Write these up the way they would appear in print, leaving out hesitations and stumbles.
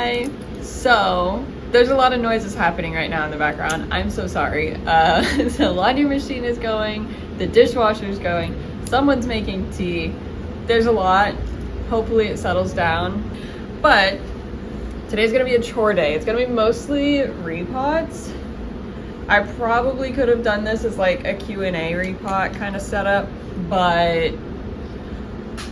Hi. So there's a lot of noises happening right now in the background. I'm so sorry. The laundry machine is going, the dishwasher is going, someone's making tea. There's a lot. Hopefully it settles down. But today's gonna be a chore day. It's gonna be mostly repots. I probably could have done this as like a Q&A repot kind of setup, but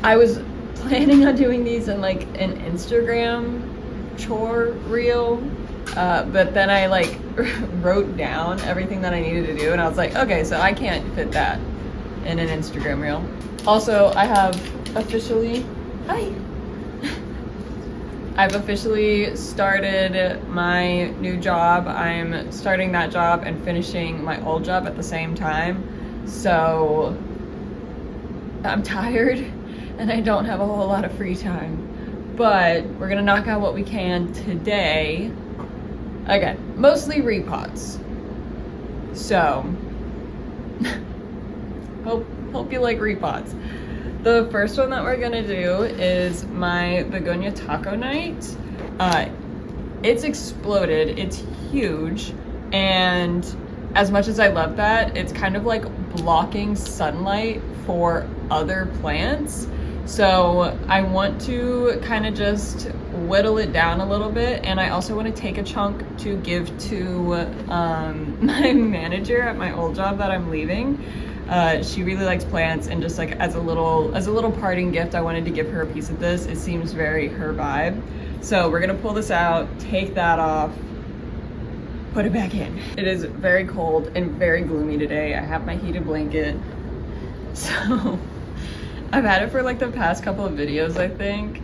I was planning on doing these in like an Instagram chore reel, but then I like wrote down everything that I needed to do and I was like, okay, so I can't fit that in an Instagram reel. Also, I've officially started my new job. I'm starting that job and finishing my old job at the same time. So I'm tired and I don't have a whole lot of free time. But we're gonna knock out what we can today. Again, mostly repots. So hope you like repots. The first one that we're gonna do is my Begonia taco night. It's exploded, it's huge, and as much as I love that, it's kind of like blocking sunlight for other plants. So I want to kind of just whittle it down a little bit, and I also want to take a chunk to give to my manager at my old job that I'm leaving. She really likes plants, and just like as a little parting gift, I wanted to give her a piece of this. It seems very her vibe. So we're gonna pull this out, take that off, put it back in. It is very cold and very gloomy today. I have my heated blanket. So I've had it for like the past couple of videos, I think.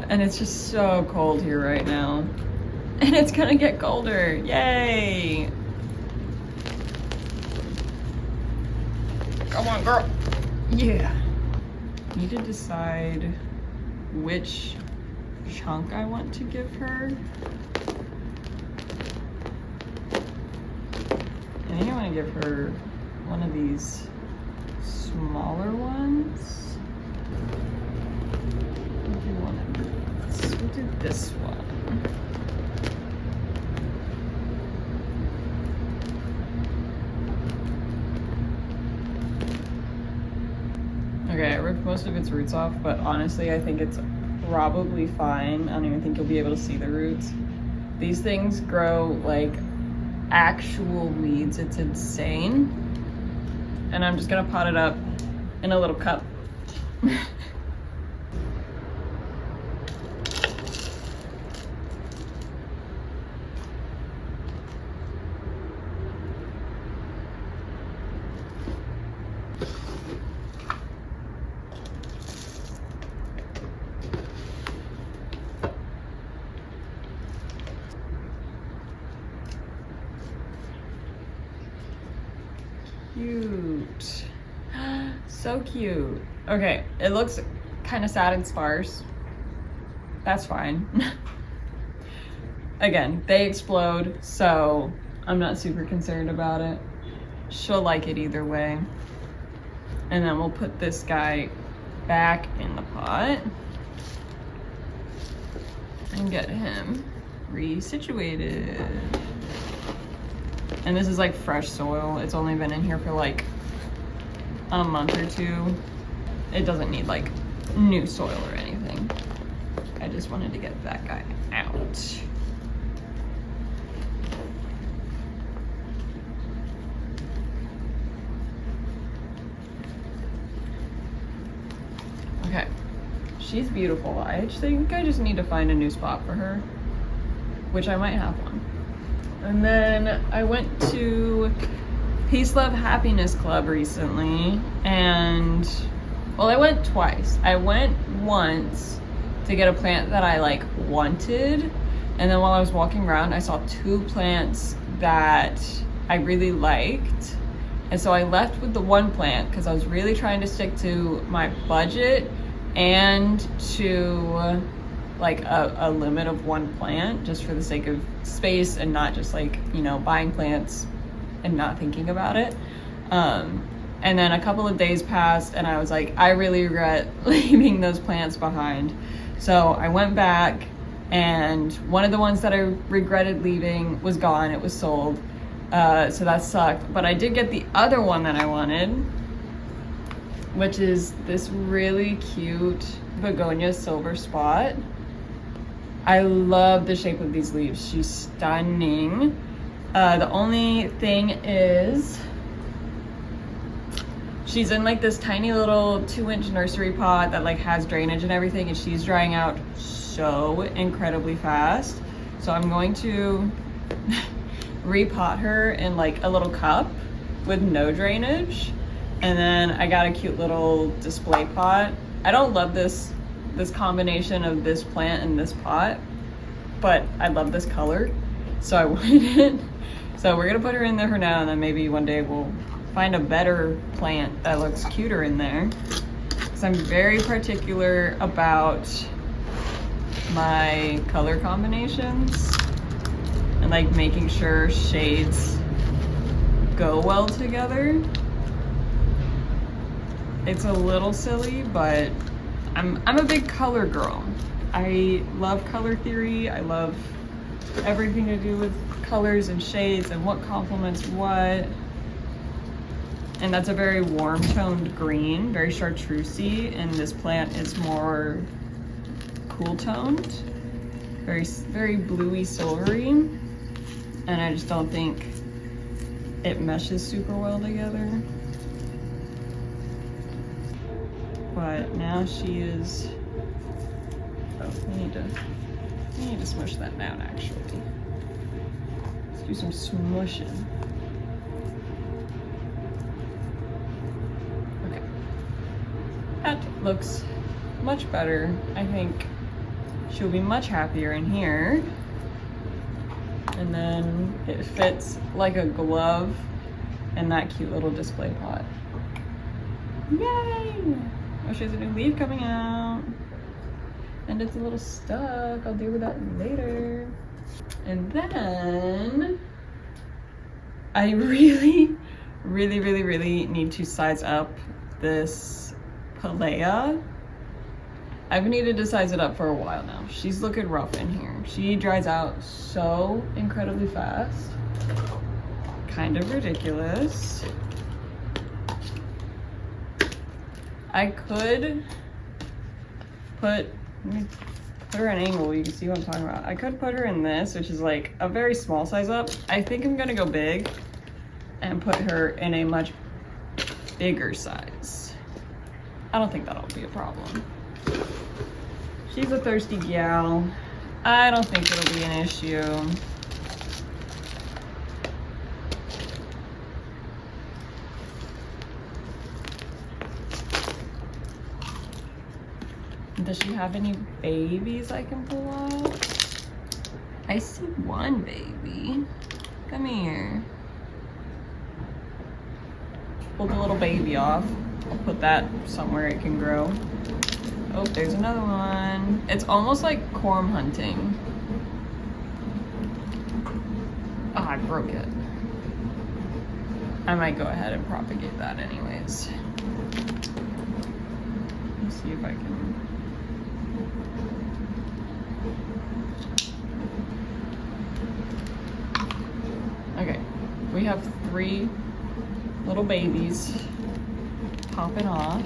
And it's just so cold here right now. And it's gonna get colder, yay! Come on, girl. Yeah. Need to decide which chunk I want to give her. I think I want to give her one of these smaller ones. We'll do this one. Okay, I ripped most of its roots off, but honestly, I think it's probably fine. I don't even think you'll be able to see the roots. These things grow like actual weeds. It's insane. And I'm just gonna pot it up in a little cup. Cute. So cute. Okay, it looks kind of sad and sparse. That's fine. Again, they explode, so I'm not super concerned about it. She'll like it either way. And then we'll put this guy back in the pot and get him resituated. And this is like fresh soil. It's only been in here for like a month or two. It doesn't need like new soil or anything. I just wanted to get that guy out. Okay, she's beautiful. I think I just need to find a new spot for her, which I might have one. And then I went to Peace, Love, Happiness Club recently, and well, I went twice. I went once to get a plant that I like wanted, and then while I was walking around, I saw two plants that I really liked, and so I left with the one plant because I was really trying to stick to my budget and to like a limit of one plant, just for the sake of space and not just like, you know, buying plants and not thinking about it. And then a couple of days passed and I was like, I really regret leaving those plants behind. So I went back and one of the ones that I regretted leaving was gone. It was sold, so that sucked. But I did get the other one that I wanted, which is this really cute Begonia silver spot. I love the shape of these leaves. She's stunning. The only thing is she's in like this tiny little 2-inch nursery pot that like has drainage and everything, and she's drying out so incredibly fast. So I'm going to repot her in like a little cup with no drainage. And then I got a cute little display pot. I don't love this combination of this plant and this pot, but I love this color, so I wanted it. So we're gonna put her in there for now, and then maybe one day we'll find a better plant that looks cuter in there. Because I'm very particular about my color combinations and like making sure shades go well together. It's a little silly, but I'm a big color girl. I love color theory. I love everything to do with colors and shades and what complements what. And that's a very warm toned green, very chartreusey, and this plant is more cool toned, very bluey silvery, and I just don't think it meshes super well together. But now she is, oh, we need to smush that down actually. Let's do some smushing. Okay, that looks much better. I think she'll be much happier in here. And then it fits like a glove in that cute little display pot. Yay! Oh, she has a new leaf coming out. And it's a little stuck. I'll deal with that later. And then I really need to size up this Pilea. I've needed to size it up for a while now. She's looking rough in here. She dries out so incredibly fast. Kind of ridiculous. I could let me put her at an angle, you can see what I'm talking about. I could put her in this, which is like a very small size up. I think I'm gonna go big and put her in a much bigger size. I don't think that'll be a problem. She's a thirsty gal. I don't think it'll be an issue. Does she have any babies I can pull out? I see one baby. Come here. Pull the little baby off. I'll put that somewhere it can grow. Oh, there's another one. It's almost like corm hunting. Oh, I broke it. I might go ahead and propagate that anyways. Let's see if I can. Okay, we have 3 little babies popping off.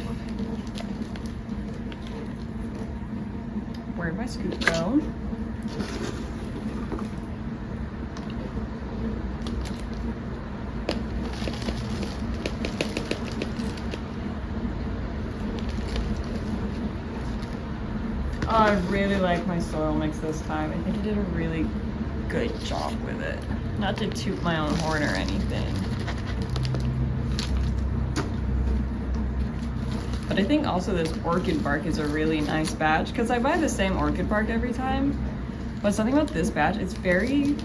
Where'd my scoop go? Oh, I really like my soil mix this time. I think I did a really good job with it. Not to toot my own horn or anything. But I think also this orchid bark is a really nice batch because I buy the same orchid bark every time. But something about this batch, it's very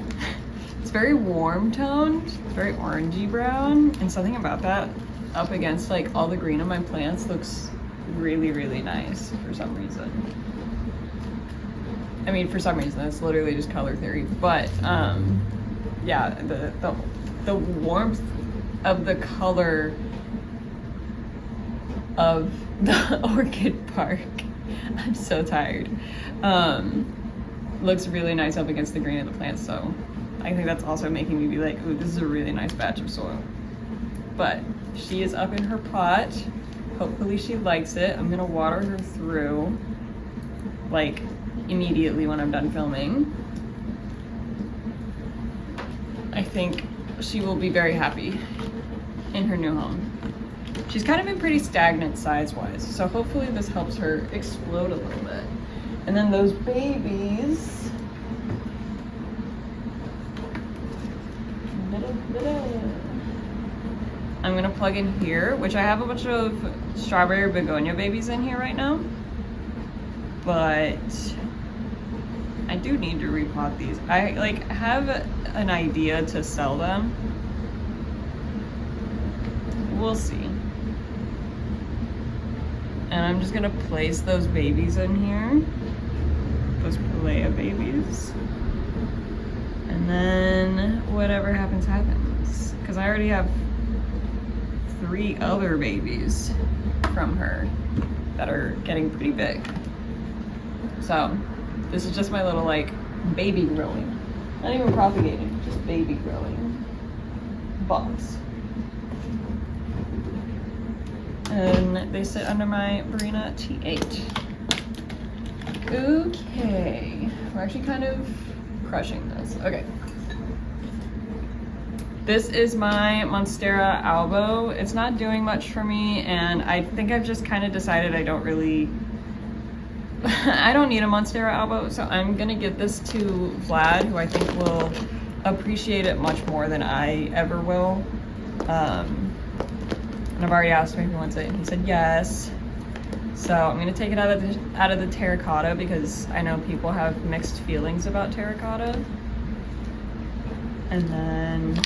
warm toned, very orangey brown, and something about that up against like all the green of my plants looks really nice for some reason. I mean, for some reason, it's literally just color theory, but yeah, the warmth of the color of the orchid bark. I'm so tired. looks really nice up against the green of the plant, so I think that's also making me be like, ooh, this is a really nice batch of soil. But she is up in her pot. Hopefully she likes it. I'm gonna water her through like immediately when I'm done filming. I think she will be very happy in her new home. She's kind of been pretty stagnant size-wise, so hopefully this helps her explode a little bit. And then those babies, I'm gonna plug in here, which I have a bunch of strawberry begonia babies in here right now, but I do need to repot these. I like have an idea to sell them. We'll see. And I'm just gonna place those babies in here, those Pilea babies. And then whatever happens, happens. Because I already have 3 other babies from her that are getting pretty big. So this is just my little like baby growing. Not even propagating, just baby growing box. And they sit under my Barina T8. Okay, we're actually kind of crushing this. Okay. This is my Monstera albo. It's not doing much for me, and I think I've just kind of decided I don't really, I don't need a Monstera albo, so I'm gonna give this to Vlad, who I think will appreciate it much more than I ever will. And I've already asked him if he wants it, and he said yes. So I'm gonna take it out of the terracotta because I know people have mixed feelings about terracotta. And then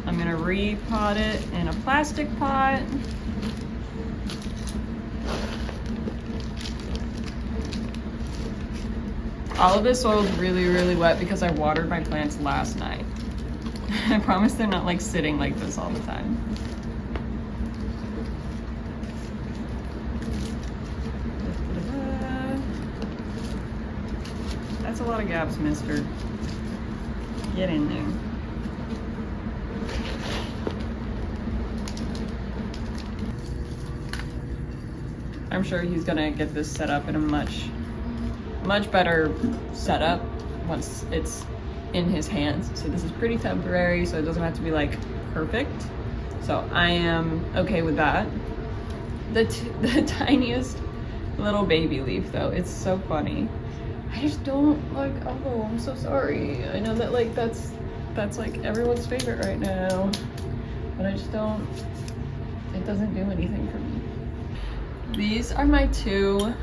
I'm gonna repot it in a plastic pot. All of this soil is really, really wet because I watered my plants last night. I promise they're not like sitting like this all the time. That's a lot of gaps, mister. Get in there. I'm sure he's gonna get this set up in a much better setup once it's in his hands. So this is pretty temporary, so it doesn't have to be like perfect. So I am okay with that. The tiniest little baby leaf though, it's so funny. I just don't like, oh, I'm so sorry. I know that like that's like everyone's favorite right now, but I just don't, it doesn't do anything for me. These are my 2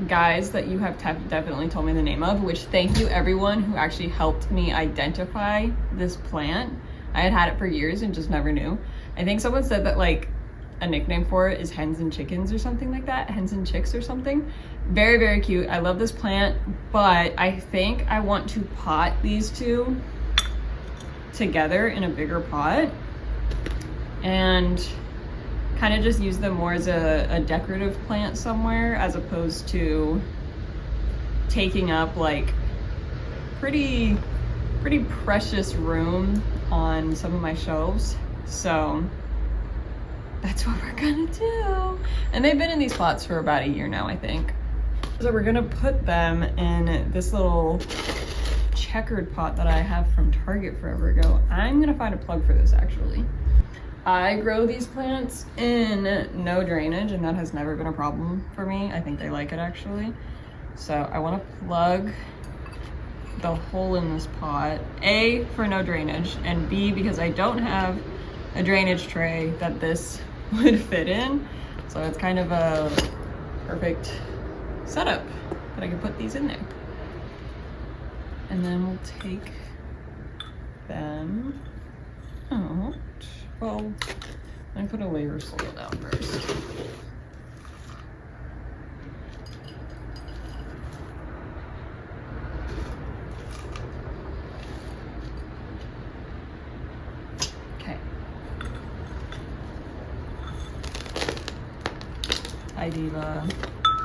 guys that you have definitely told me the name of, which thank you everyone who actually helped me identify this plant. I had it for years and just never knew. I think someone said that like a nickname for it is hens and chickens or something like that, hens and chicks or something. Very, very cute. I love this plant, but I think I want to pot these 2 together in a bigger pot and kind of just use them more as a decorative plant somewhere, as opposed to taking up like pretty precious room on some of my shelves. So that's what we're gonna do. And they've been in these pots for about a year now, I think. So we're gonna put them in this little checkered pot that I have from Target forever ago. I'm gonna find a plug for this actually. I grow these plants in no drainage, and that has never been a problem for me. I think they like it actually. So I want to plug the hole in this pot, A, for no drainage, and B, because I don't have a drainage tray that this would fit in. So it's kind of a perfect setup that I can put these in there. And then we'll take them out. Well, I'm gonna layer soil down first. Okay. Hi, Diva.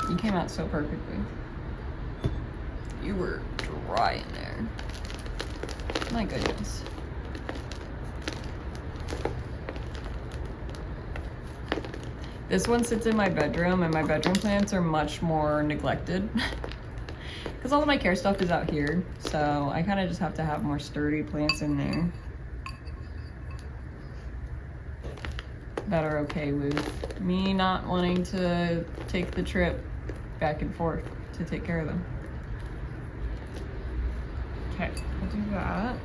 You came out so perfectly. You were dry in there. My goodness. This one sits in my bedroom, and my bedroom plants are much more neglected because all of my care stuff is out here. So I kind of just have to have more sturdy plants in there that are okay with me not wanting to take the trip back and forth to take care of them. Okay, I'll do that.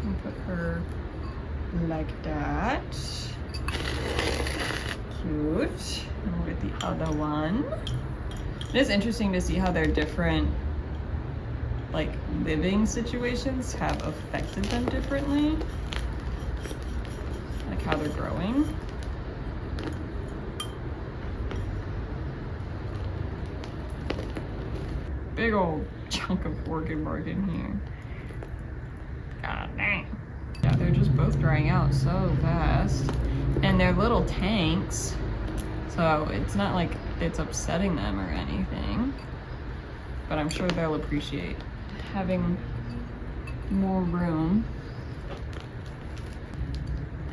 I'll put her like that. Cute. And we'll get the other one. It is interesting to see how their different like living situations have affected them differently. Like how they're growing. Big old chunk of orchid bark in here. God dang. Yeah, they're just both drying out so fast. And they're little tanks, so it's not like it's upsetting them or anything. But I'm sure they'll appreciate having more room.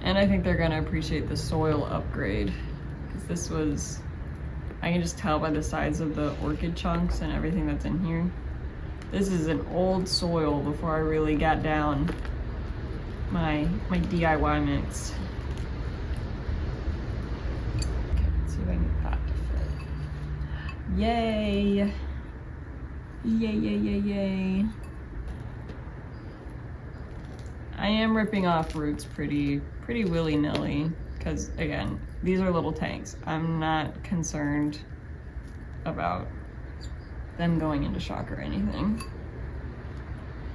And I think they're gonna appreciate the soil upgrade, because this was, I can just tell by the size of the orchid chunks and everything that's in here. This is an old soil before I really got down my DIY mix. Okay, let's see if I can get that to fit. Yay! Yay, yay, yay, yay. I am ripping off roots pretty willy-nilly, because again, these are little tanks. I'm not concerned about them going into shock or anything.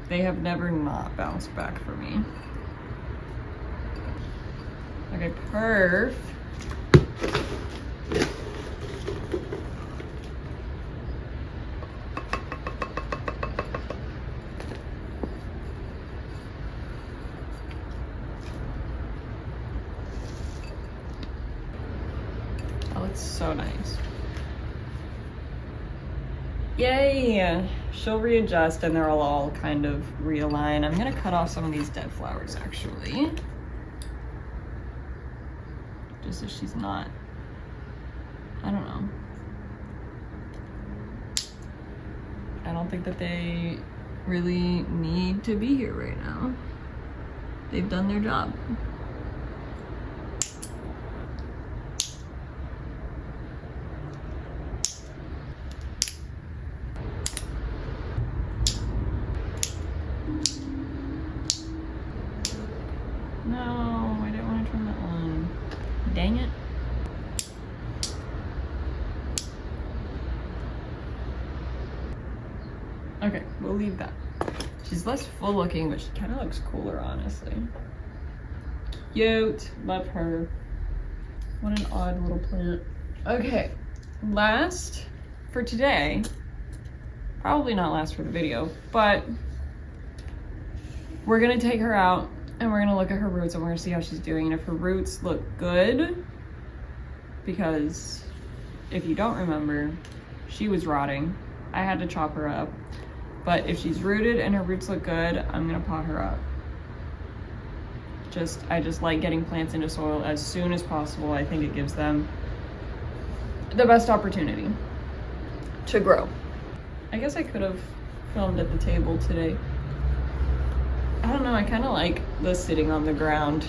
They have never not bounced back for me. Okay, perf. That looks so nice. Yay! She'll readjust and they'll all kind of realign. I'm gonna cut off some of these dead flowers actually. Just so she's not, I don't know. I don't think that they really need to be here right now. They've done their job. No, I didn't want to trim that one. Dang it. Okay, we'll leave that. She's less full looking, but she kind of looks cooler, honestly. Cute, love her. What an odd little plant. Okay, last for today, probably not last for the video, but we're gonna take her out and we're gonna look at her roots and we're gonna see how she's doing. And if her roots look good, because if you don't remember, she was rotting. I had to chop her up. But if she's rooted and her roots look good, I'm gonna pot her up. I just like getting plants into soil as soon as possible. I think it gives them the best opportunity to grow. I guess I could have filmed at the table today. I don't know, I kind of like the sitting on the ground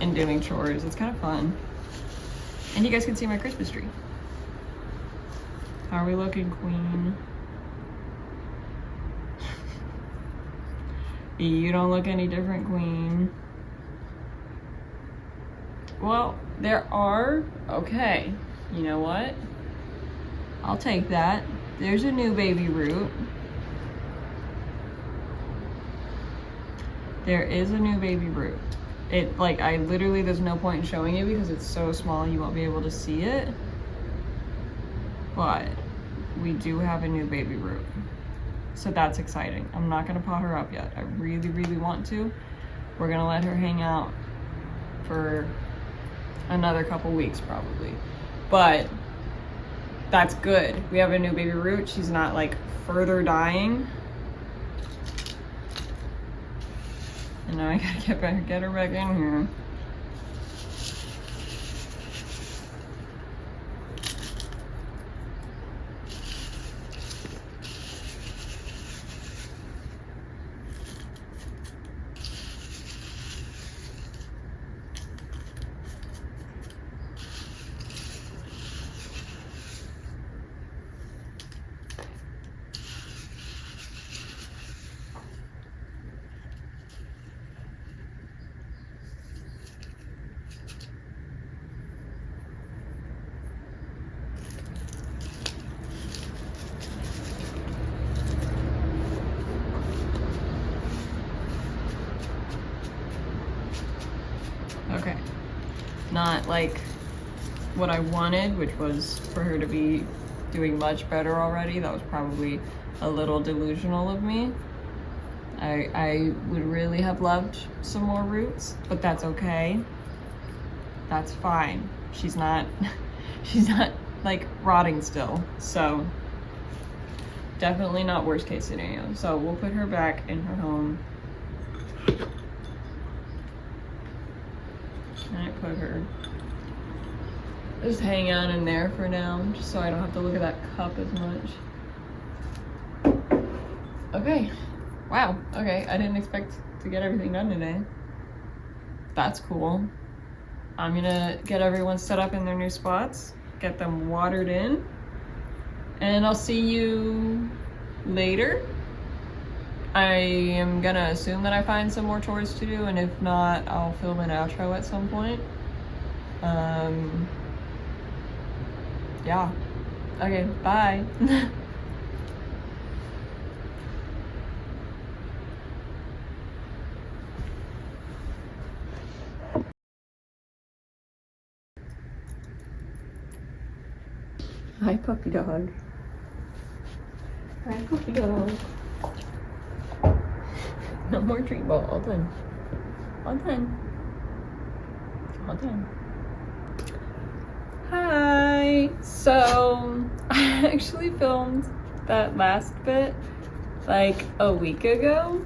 and doing chores. It's kind of fun. And you guys can see my Christmas tree. How are we looking, queen? You don't look any different, queen. Well, there are, okay, you know what? I'll take that. There's a new baby root. There is a new baby root. It, like, I literally, there's no point in showing you because it's so small you won't be able to see it. But we do have a new baby root. So that's exciting. I'm not gonna pot her up yet. I really, really want to. We're gonna let her hang out for another couple weeks probably. But that's good. We have a new baby root. She's not like further dying. And now I gotta get her back in here. Okay, not like what I wanted, which was for her to be doing much better already. That was probably a little delusional of me. I would really have loved some more roots, but that's okay. That's fine. She's not like rotting still, so definitely not worst case scenario. So we'll put her back in her home. I put her just hang on in there for now, just so I don't have to look at that cup as much. Okay, wow, okay, I didn't expect to get everything done today. That's cool. I'm gonna get everyone set up in their new spots, get them watered in, and I'll see you later. I am gonna assume that I find some more chores to do, and if not, I'll film an outro at some point. Yeah. Okay, bye. Hi, puppy dog. Hi, puppy dog. No more treat ball. All done. All done. All done. Hi. So I actually filmed that last bit like a week ago.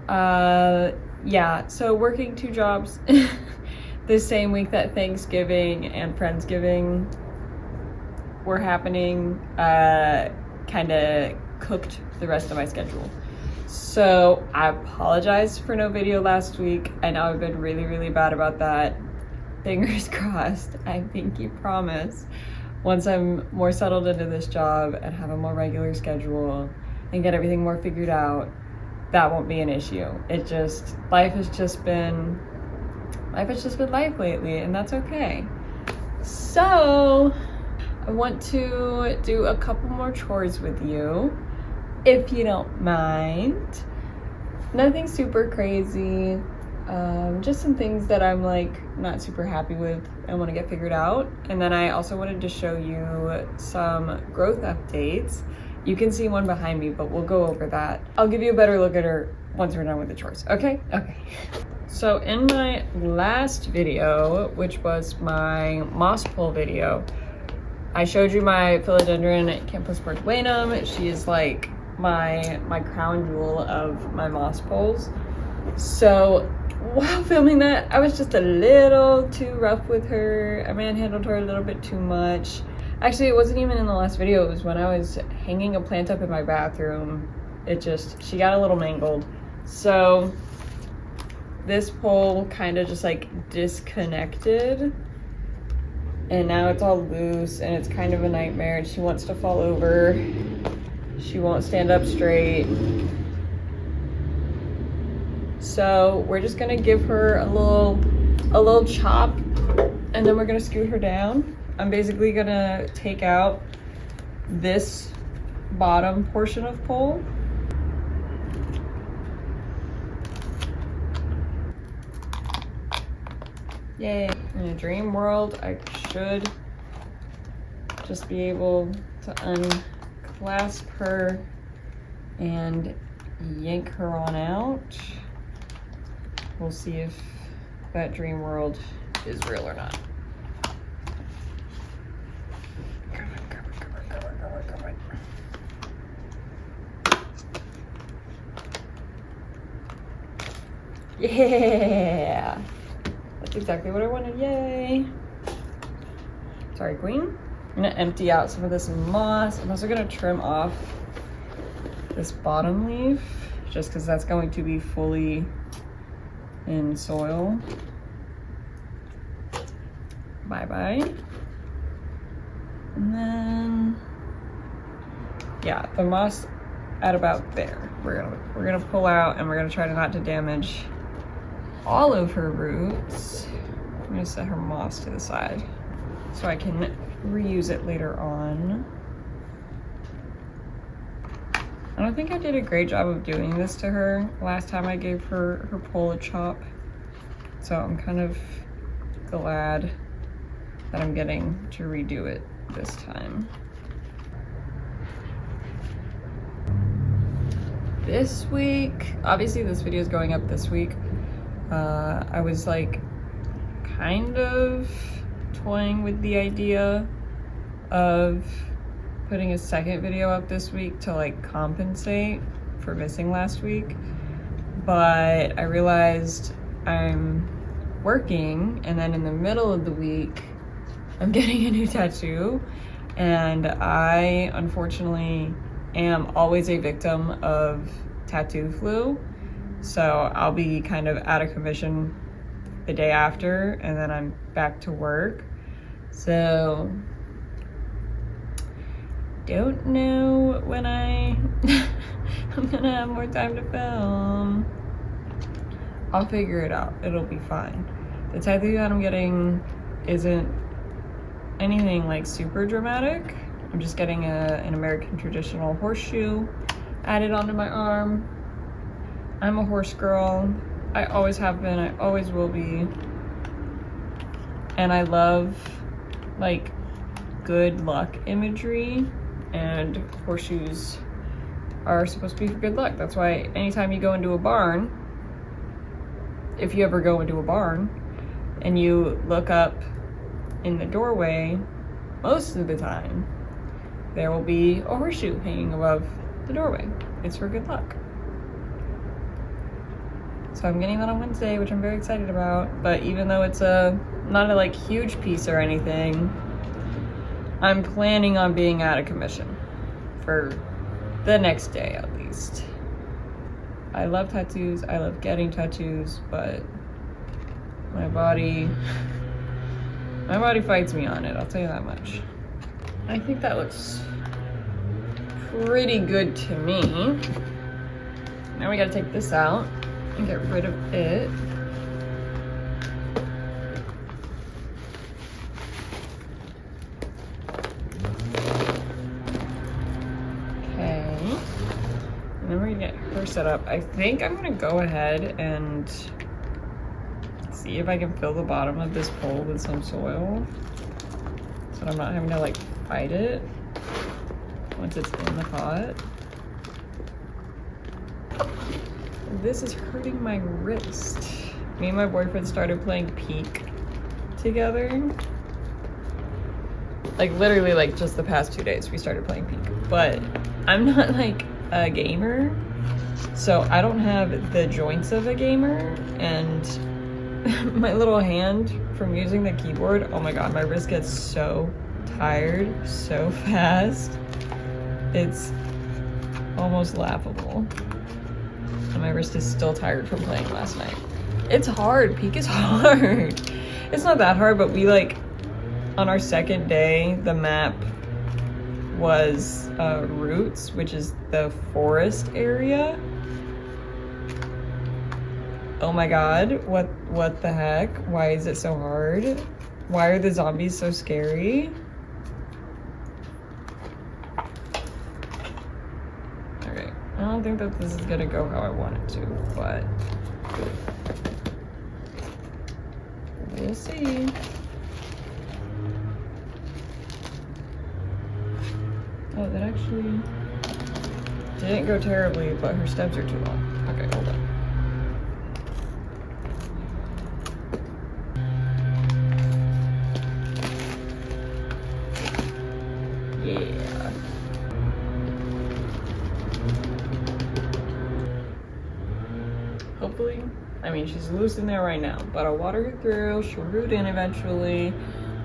Yeah, so working 2 jobs the same week that Thanksgiving and Friendsgiving were happening kind of cooked the rest of my schedule. So I apologize for no video last week. I know I've been really bad about that. Fingers crossed, I pinky promise, once I'm more settled into this job and have a more regular schedule and get everything more figured out, that won't be an issue. Life has just been life lately, and that's okay. So I want to do a couple more chores with you, if you don't mind. Nothing super crazy, just some things that I'm like not super happy with and want to get figured out. And then I also wanted to show you some growth updates. You can see one behind me, but we'll go over that. I'll give you a better look at her once we're done with the chores, okay? Okay. So in my last video, which was my moss pole video, I showed you my philodendron Campus Portuenum. She is like my crown jewel of my moss poles. So while filming that, I was just a little too rough with her. I manhandled her a little bit too much. Actually, it wasn't even in the last video. It was when I was hanging a plant up in my bathroom. She got a little mangled. So this pole kind of just like disconnected, and now it's all loose and it's kind of a nightmare, and she wants to fall over. She won't stand up straight. So we're just gonna give her a little chop, and then we're gonna scoot her down. I'm basically gonna take out this bottom portion of pole. Yay. In a dream world, I should just be able to unclasp her and yank her on out. We'll see if that dream world is real or not. Yeah! That's exactly what I wanted, yay! Sorry, queen. I'm gonna empty out some of this moss. I'm also gonna trim off this bottom leaf, just because that's going to be fully in soil. Bye-bye. And then, yeah, the moss at about there. We're gonna pull out, and we're gonna try not to damage all of her roots. I'm gonna set her moss to the side so I can reuse it later on. I don't think I did a great job of doing this to her last time I gave her pole a chop. So I'm kind of glad that I'm getting to redo it this time. This week, obviously this video is going up this week. I was like kind of toying with the idea of putting a second video up this week to like compensate for missing last week, but I realized I'm working, and then in the middle of the week I'm getting a new tattoo, and I unfortunately am always a victim of tattoo flu, so I'll be kind of out of commission the day after, and then I'm back to work. So don't know when I'm gonna have more time to film. I'll figure it out, it'll be fine. The tattoo that I'm getting isn't anything like super dramatic. I'm just getting an American traditional horseshoe added onto my arm. I'm a horse girl. I always have been, I always will be. And I love like good luck imagery, and horseshoes are supposed to be for good luck. That's why anytime you go into a barn, if you ever go into a barn and you look up in the doorway, most of the time there will be a horseshoe hanging above the doorway. It's for good luck. So I'm getting that on Wednesday, which I'm very excited about. But even though it's not a like huge piece or anything, I'm planning on being out of commission for the next day at least. I love tattoos, I love getting tattoos, but my body fights me on it, I'll tell you that much. I think that looks pretty good to me. Now we gotta take this out and get rid of it. Okay. And then we're gonna get her set up. I think I'm gonna go ahead and see if I can fill the bottom of this bowl with some soil so I'm not having to like fight it once it's in the pot. This is hurting my wrist. Me and my boyfriend started playing Peek together. Like literally like just the past 2 days we started playing Peek. But I'm not like a gamer, so I don't have the joints of a gamer, and my little hand from using the keyboard, oh my god, my wrist gets so tired so fast. It's almost laughable. And my wrist is still tired from playing last night. It's hard, Peek is hard. It's not that hard, but we like, on our second day, the map was Roots, which is the forest area. Oh my god, what the heck? Why is it so hard? Why are the zombies so scary? Okay, I don't think that this is gonna go how I want it to, but we'll see. Oh, that actually didn't go terribly, but her stems are too long. Okay, hold on. Yeah. Hopefully I mean, she's loose in there right now, but I'll water her through, she'll root in eventually,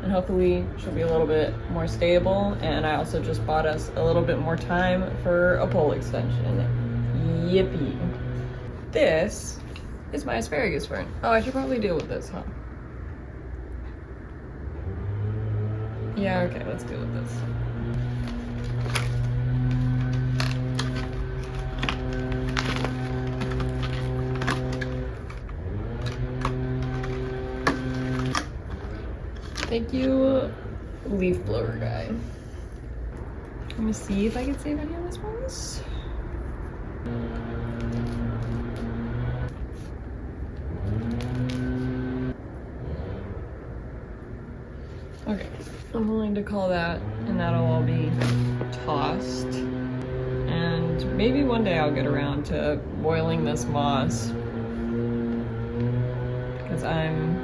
and hopefully she'll be a little bit more stable. And I also just bought us a little bit more time for a pole extension. Yippee. This is my asparagus fern. Oh, I should probably deal with this, huh? Yeah, okay, let's deal with this. Thank you, leaf blower guy. Let me see if I can save any of this ones. Okay, I'm willing to call that, and that'll all be tossed. And maybe one day I'll get around to boiling this moss, because I'm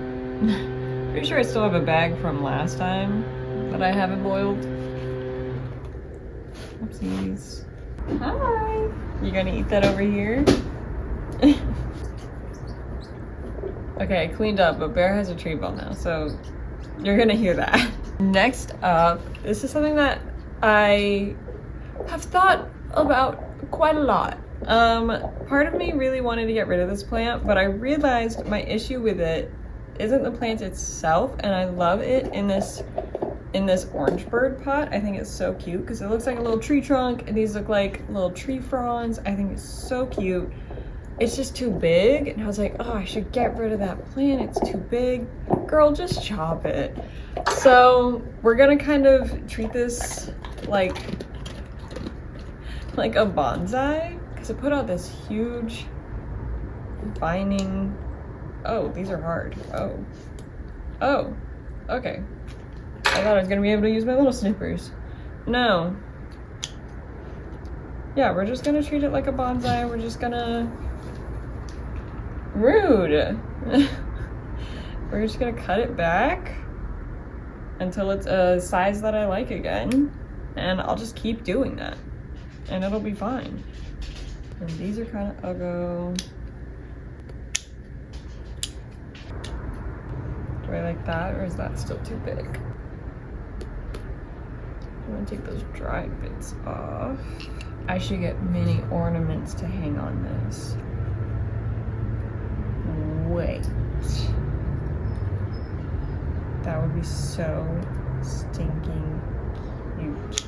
pretty sure I still have a bag from last time that I haven't boiled. Oopsies. Hi! You gonna eat that over here? Okay, I cleaned up, but Bear has a tree ball now, so you're gonna hear that. Next up, this is something that I have thought about quite a lot. Part of me really wanted to get rid of this plant, but I realized my issue with it isn't the plant itself, and I love it in this orange bird pot. I think it's so cute because it looks like a little tree trunk, and these look like little tree fronds. I think it's so cute. It's just too big, and I was like, oh, I should get rid of that plant. It's too big. Girl, just chop it. So we're gonna kind of treat this like a bonsai, because it put out this huge vining. Oh, these are hard. Oh, okay. I thought I was gonna be able to use my little snippers. No. Yeah, we're just gonna treat it like a bonsai. We're just gonna... Rude. We're just gonna cut it back until it's a size that I like again. And I'll just keep doing that. And it'll be fine. And these are kind of uggo. Do I like that, or is that still too big? I'm gonna take those dry bits off. I should get mini ornaments to hang on this. Wait. That would be so stinking cute.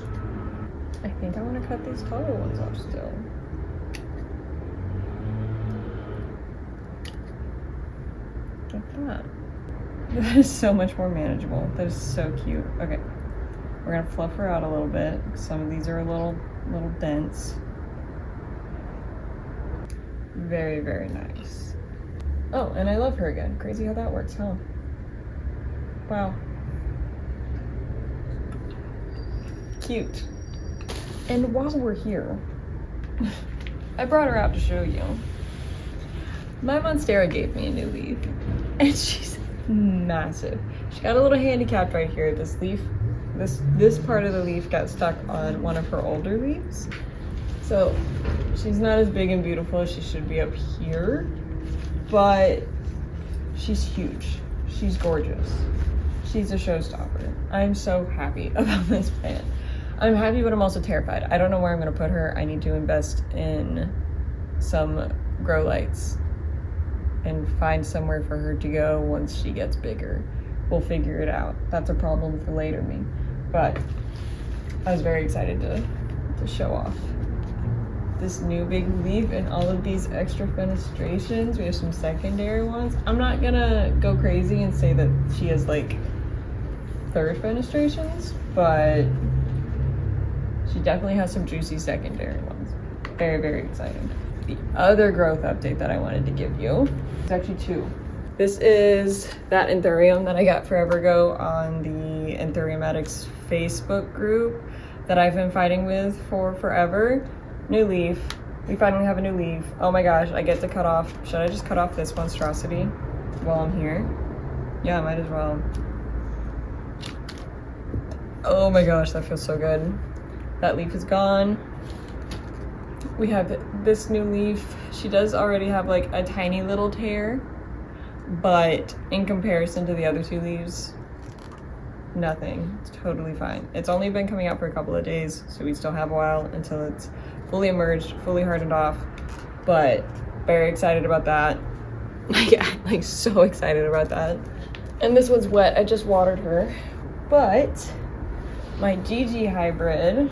I think I want to cut these taller ones off still. Like that. That is so much more manageable. That is so cute. Okay, we're gonna fluff her out a little bit. Some of these are a little dense. Very, very nice. Oh, and I love her again. Crazy how that works, huh? Wow. Cute. And while we're here, I brought her out to show you. My Monstera gave me a new leaf, and she's massive. She got a little handicapped right here. This leaf, this part of the leaf got stuck on one of her older leaves. So she's not as big and beautiful as she should be up here, but she's huge. She's gorgeous. She's a showstopper. I'm so happy about this plant. I'm happy, but I'm also terrified. I don't know where I'm gonna put her. I need to invest in some grow lights and find somewhere for her to go once she gets bigger. We'll figure it out. That's a problem for later me. But I was very excited to show off this new big leaf and all of these extra fenestrations. We have some secondary ones. I'm not gonna go crazy and say that she has like third fenestrations, but she definitely has some juicy secondary ones. Very, very exciting. The other growth update that I wanted to give you, it's actually two. This is that anthurium that I got forever ago on the Anthurium Addicts Facebook group that I've been fighting with for forever. New leaf. We finally have a new leaf. Oh my gosh, I get to cut off. Should I just cut off this monstrosity while I'm here? Yeah, I might as well. Oh my gosh, that feels so good. That leaf is gone. We have this new leaf. She does already have like a tiny little tear, but in comparison to the other two leaves, nothing. It's totally fine. It's only been coming out for a couple of days, so we still have a while until it's fully emerged, fully hardened off, but very excited about that. Yeah, like so excited about that. And this one's wet. I just watered her, but my GG hybrid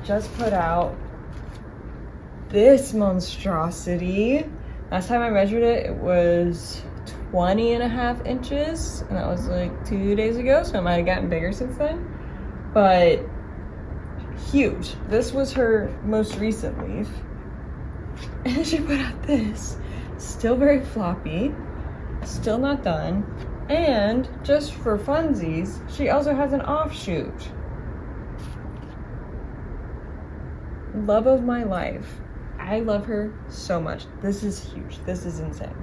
just put out this monstrosity. Last time I measured it, it was 20.5 inches, and that was like 2 days ago, so it might have gotten bigger since then, but huge. This was her most recent leaf, and then she put out this, still very floppy, still not done, and just for funsies, she also has an offshoot. Love of my life. I love her so much. This is huge. This is insane.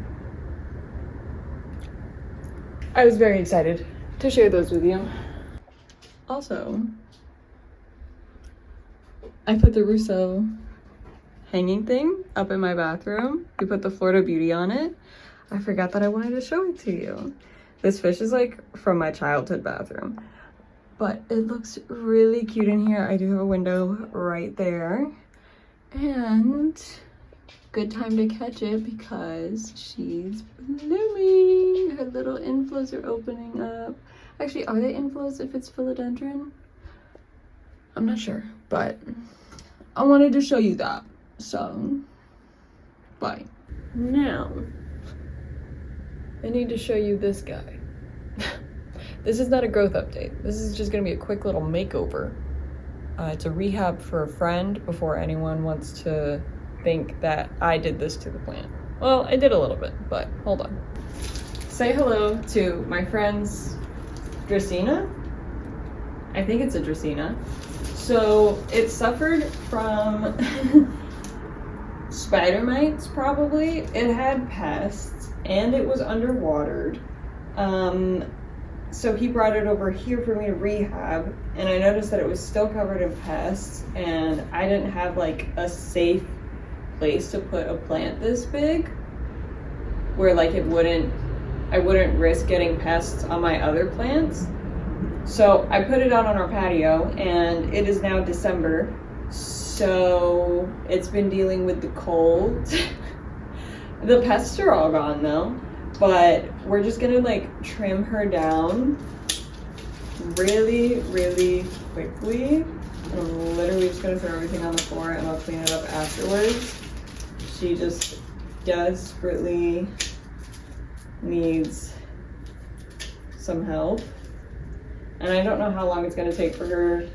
I was very excited to share those with you. Also, I put the Rousseau hanging thing up in my bathroom. We put the Florida Beauty on it. I forgot that I wanted to show it to you. This fish is like from my childhood bathroom, but it looks really cute in here. I do have a window right there, and good time to catch it because she's blooming. Her little inflows are opening up. Actually, are they inflows if it's philodendron? I'm not sure, but I wanted to show you that. So, bye. Now, I need to show you this guy. This is not a growth update. This is just gonna be a quick little makeover. It's a rehab for a friend before anyone wants to think that I did this to the plant. Well, I did a little bit, but hold on. Say hello to my friend's Dracaena. I think it's a Dracaena. So it suffered from spider mites, probably. It had pests and it was underwatered. So he brought it over here for me to rehab, and I noticed that it was still covered in pests, and I didn't have like a safe place to put a plant this big where like I wouldn't risk getting pests on my other plants. So I put it out on our patio, and it is now December, so it's been dealing with the cold. The pests are all gone though, but we're just gonna like trim her down really, really quickly. I'm literally just gonna throw everything on the floor and I'll clean it up afterwards. She just desperately needs some help. And I don't know how long it's gonna take for her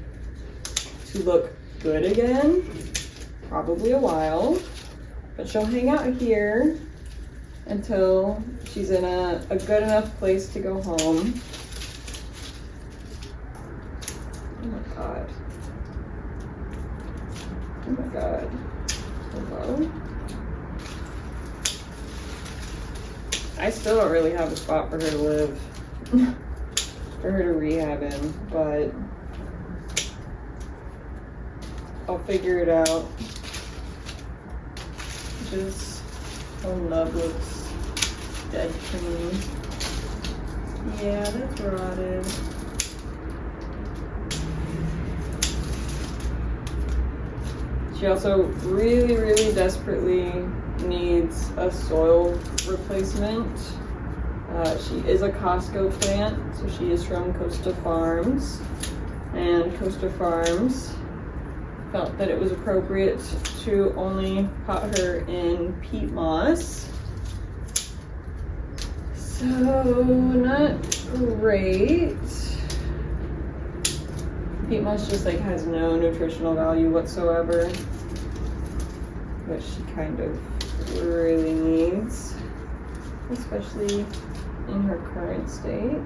to look good again. Probably a while, but she'll hang out here until she's in a good enough place to go home. Oh my god. Oh my god. Hello? I still don't really have a spot for her to live. For her to rehab in, but I'll figure it out. Just her love looks dead to me. Yeah, that's rotted. She also really, really desperately needs a soil replacement. She is a Costco plant, so she is from Costa Farms, and Costa Farms felt that it was appropriate to only pot her in peat moss. So, not great. Peat moss just like has no nutritional value whatsoever, which she kind of really needs, especially in her current state.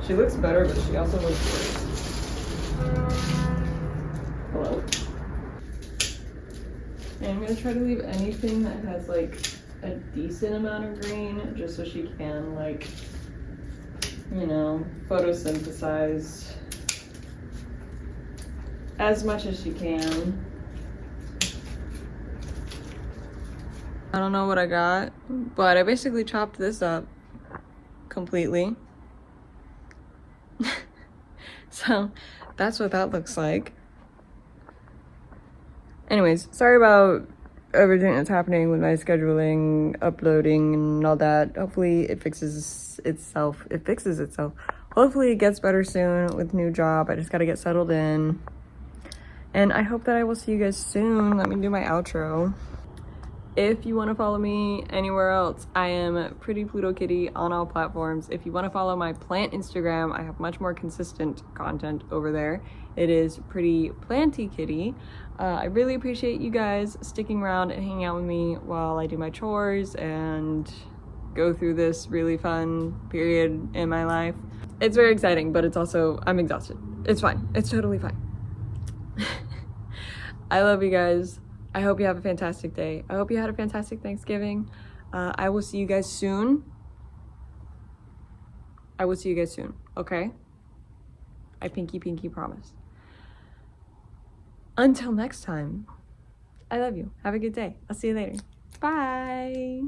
She looks better, but she also looks worse. Hello. And I'm gonna try to leave anything that has like a decent amount of green, just so she can like you know, photosynthesize as much as she can. I don't know what I got, but I basically chopped this up completely. So that's what that looks like. Anyways, sorry about everything that's happening with my scheduling, uploading, and all that. Hopefully it fixes itself. Hopefully it gets better soon with new job. I just gotta get settled in. And I hope that I will see you guys soon. Let me do my outro. If you want to follow me anywhere else, I am prettyplutokitty on all platforms. If you want to follow my plant Instagram, I have much more consistent content over there. It is prettyplantykitty. I really appreciate you guys sticking around and hanging out with me while I do my chores and go through this really fun period in my life. It's very exciting, but it's also, I'm exhausted. It's fine. It's totally fine. I love you guys. I hope you have a fantastic day. I hope you had a fantastic Thanksgiving. I will see you guys soon. Okay? I pinky promise. Until next time, I love you. Have a good day. I'll see you later. Bye.